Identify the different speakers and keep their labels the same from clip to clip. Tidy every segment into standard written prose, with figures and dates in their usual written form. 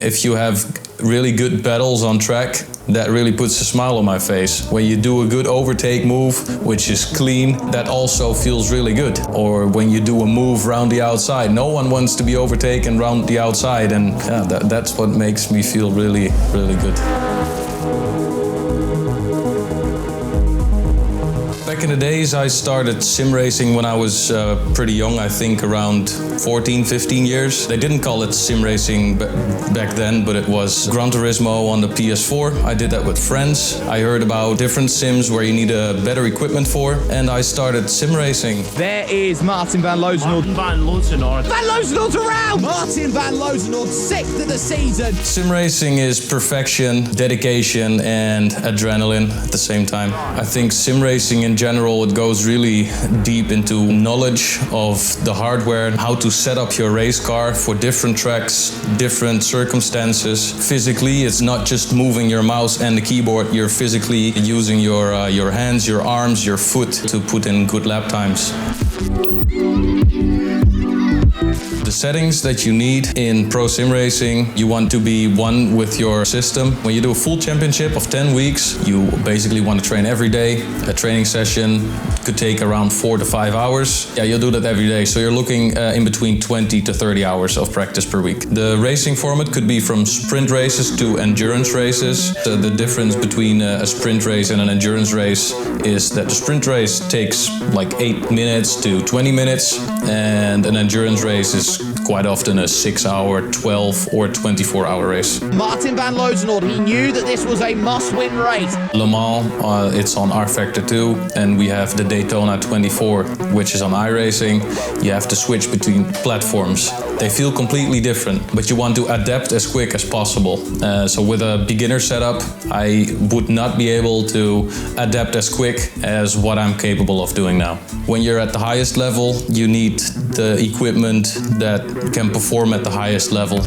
Speaker 1: If you have really good battles on track, that really puts a smile on my face. When you do a good overtake move, which is clean, that also feels really good. Or when you do a move round the outside, no one wants to be overtaken round the outside, and yeah, that's what makes me feel really, really good. Back in the days, I started sim racing when I was pretty young, I think around 14, 15 years. They didn't call it sim racing back then, but it was Gran Turismo on the PS4. I did that with friends. I heard about different sims where you need better equipment for, and I started sim racing.
Speaker 2: There is Maarten van Loozenoord.
Speaker 3: Maarten van Loozenoord.
Speaker 2: Van Loozenoord's around! Maarten van Loozenoord, 6th of the season.
Speaker 1: Sim racing is perfection, dedication, and adrenaline at the same time. I think sim racing in general, it goes really deep into knowledge of the hardware, how to set up your race car for different tracks, different circumstances. Physically, it's not just moving your mouse and the keyboard, you're physically using your hands, your arms, your foot to put in good lap times. The settings that you need in pro sim racing, you want to be one with your system. When you do a full championship of 10 weeks, you basically want to train every day. A training session could take around 4 to 5 hours. Yeah, you'll do that every day. So you're looking in between 20 to 30 hours of practice per week. The racing format could be from sprint races to endurance races. The difference between a sprint race and an endurance race is that the sprint race takes like 8 minutes to 20 minutes, and an endurance race is quite often a 6-hour, 12 or 24-hour race.
Speaker 2: Maarten van Loozenoord, he knew that this was a must-win race.
Speaker 1: Le Mans, it's on R-Factor 2, and we have the Daytona 24, which is on iRacing. You have to switch between platforms. They feel completely different, but you want to adapt as quick as possible. So with a beginner setup, I would not be able to adapt as quick as what I'm capable of doing now. When you're at the highest level, you need the equipment that can perform at the highest level.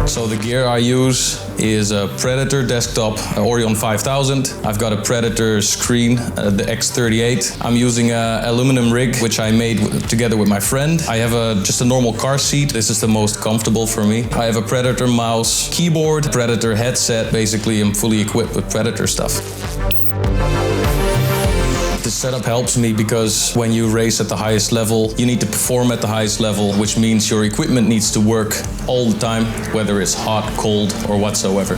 Speaker 1: So the gear I use is a Predator desktop Orion 5000. I've got a Predator screen, the X38. I'm using an aluminum rig, which I made together with my friend. I have just a normal car seat. This is the most comfortable for me. I have a Predator mouse, keyboard, Predator headset. Basically, I'm fully equipped with Predator stuff. This setup helps me because when you race at the highest level, you need to perform at the highest level, which means your equipment needs to work all the time, whether it's hot, cold, or whatsoever.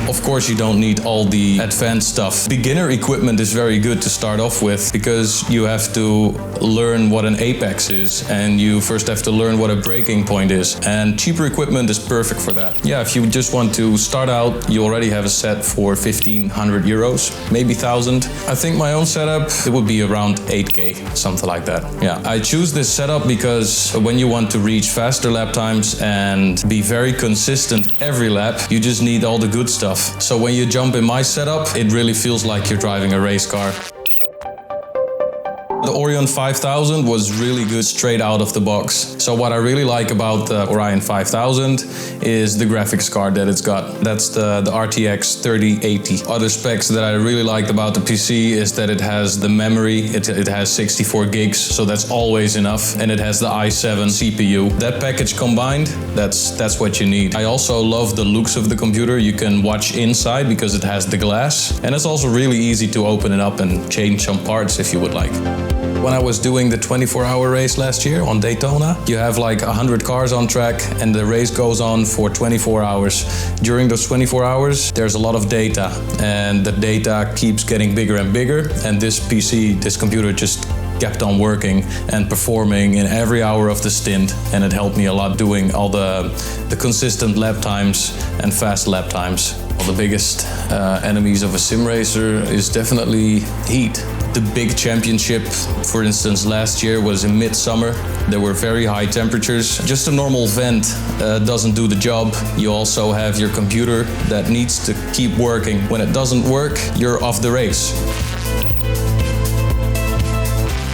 Speaker 1: Of course, you don't need all the advanced stuff. Beginner equipment is very good to start off with because you have to learn what an apex is, and you first have to learn what a braking point is. And cheaper equipment is perfect for that. Yeah, if you just want to start out, you already have a set for 1,500 euros, maybe 1,000. I think my own setup, it would be around 8K, something like that. Yeah, I choose this setup because when you want to reach faster lap times and be very consistent every lap, you just need all the good stuff. So when you jump in my setup, it really feels like you're driving a race car. The Orion 5000 was really good straight out of the box. So what I really like about the Orion 5000 is the graphics card that it's got. That's the RTX 3080. Other specs that I really liked about the PC is that it has the memory. It has 64 gigs, so that's always enough. And it has the i7 CPU. That package combined, that's what you need. I also love the looks of the computer. You can watch inside because it has the glass. And it's also really easy to open it up and change some parts if you would like. When I was doing the 24-hour race last year on Daytona, you have like 100 cars on track and the race goes on for 24 hours. During those 24 hours, there's a lot of data, and the data keeps getting bigger and bigger, and this computer just kept on working and performing in every hour of the stint, and it helped me a lot doing all the consistent lap times and fast lap times. Well, the biggest enemies of a sim racer is definitely heat. The big championship, for instance, last year was in midsummer. There were very high temperatures. Just a normal vent doesn't do the job. You also have your computer that needs to keep working. When it doesn't work, you're off the race.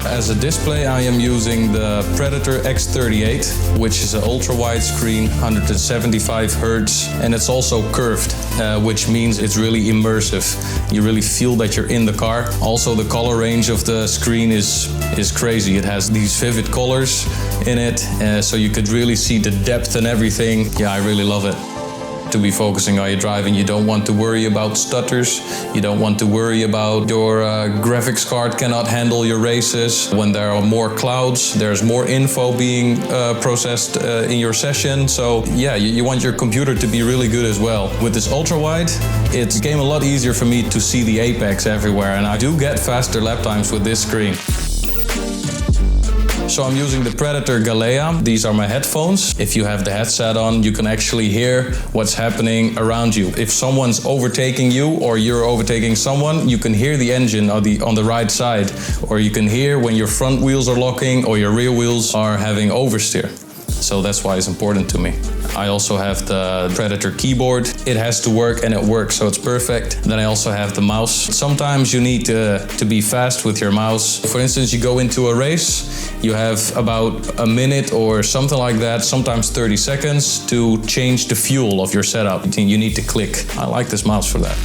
Speaker 1: As a display, I am using the Predator X38, which is an ultra-wide screen, 175 Hz, and it's also curved, which means it's really immersive. You really feel that you're in the car. Also, the color range of the screen is crazy. It has these vivid colors in it, so you could really see the depth and everything. Yeah, I really love it. To be focusing on your driving, you don't want to worry about stutters. You don't want to worry about your graphics card cannot handle your races. When there are more clouds, there's more info being processed in your session. So yeah, you want your computer to be really good as well. With this ultra-wide, it became a lot easier for me to see the apex everywhere, and I do get faster lap times with this screen. So I'm using the Predator Galea. These are my headphones. If you have the headset on, you can actually hear what's happening around you. If someone's overtaking you or you're overtaking someone, you can hear the engine on the right side, or you can hear when your front wheels are locking or your rear wheels are having oversteer. So that's why it's important to me. I also have the Predator keyboard. It has to work, and it works, so it's perfect. Then I also have the mouse. Sometimes you need to be fast with your mouse. For instance, you go into a race, you have about a minute or something like that, sometimes 30 seconds to change the fuel of your setup. You need to click. I like this mouse for that.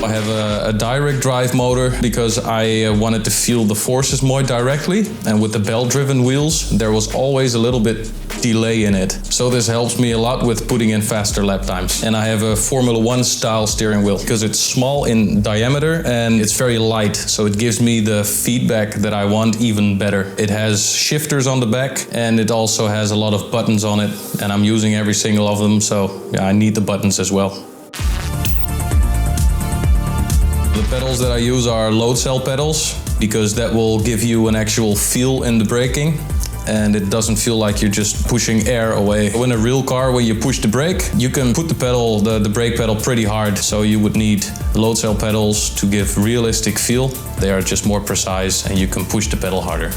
Speaker 1: I have a direct drive motor because I wanted to feel the forces more directly, and with the belt-driven wheels there was always a little bit delay in it. So this helps me a lot with putting in faster lap times. And I have a Formula 1 style steering wheel because it's small in diameter and it's very light, so it gives me the feedback that I want even better. It has shifters on the back, and it also has a lot of buttons on it, and I'm using every single of them, so yeah, I need the buttons as well. The pedals that I use are load cell pedals because that will give you an actual feel in the braking, and it doesn't feel like you're just pushing air away. In a real car, when you push the brake, you can put the brake pedal pretty hard, so you would need load cell pedals to give realistic feel. They are just more precise and you can push the pedal harder.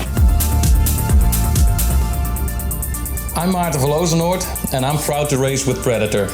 Speaker 1: I'm Maarten van Loozenoord and I'm proud to race with Predator.